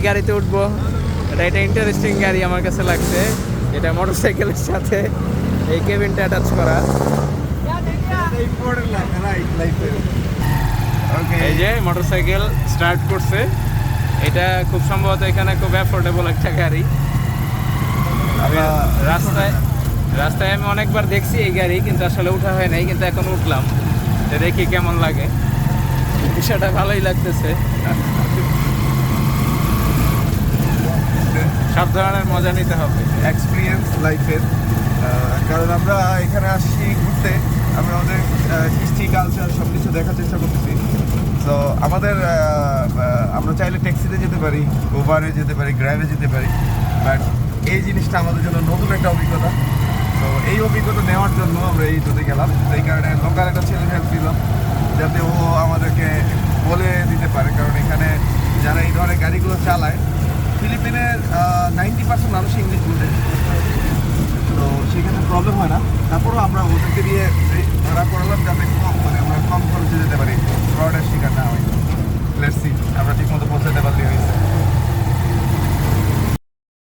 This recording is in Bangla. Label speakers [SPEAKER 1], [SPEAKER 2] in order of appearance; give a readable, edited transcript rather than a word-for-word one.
[SPEAKER 1] এই গাড়িতে উঠবো। এটা ইন্টারেস্টিং গাড়ি আমার কাছে লাগছে, এটা মোটরসাইকেলের সাথে এই কেবিনটা অ্যাটাচ করা। এই যে মোটরসাইকেল স্টার্ট করছে, এটা খুব সম্ভবত এখানে খুব অ্যাফোর্ডেবল একটা গাড়ি। রাস্তায় আমি অনেকবার দেখছি এই গাড়ি, কিন্তু আসলে উঠা হয় নাই, কিন্তু এখন উঠলাম, দেখি কেমন লাগে। বিষয়টা ভালোই লাগতেছে, সব ধরনের মজা নিতে হবে,
[SPEAKER 2] এক্সপিরিয়েন্স লাইফের। কারণ আমরা এখানে আসছি ঘুরতে, আমরা আমাদের হিস্ট্রি কালচার সব কিছু দেখার চেষ্টা করতেছি। তো আমাদের আমরা চাইলে ট্যাক্সিতে যেতে পারি, ওভারে যেতে পারি, গ্র্যাবে যেতে পারি, বাট এই জিনিসটা আমাদের জন্য নতুন একটা অভিজ্ঞতা। তো এই অভিজ্ঞতা নেওয়ার জন্য আমরা এই টোতে গেলাম। এই কারণে লোকাল একটা ছেলে হেল্প দিলাম, যাতে ও আমাদেরকে বলে দিতে পারে। কারণ এখানে যারা এই ধরনের গাড়িগুলো চালায়, ফিলিপিনের 90% মানুষ ইংলিশ বোঝে, তো সেখানে প্রবলেম হয় না। তারপরও আমরা ওদেরকে দিয়ে ভাড়া করালাম, যাতে মানে আমরা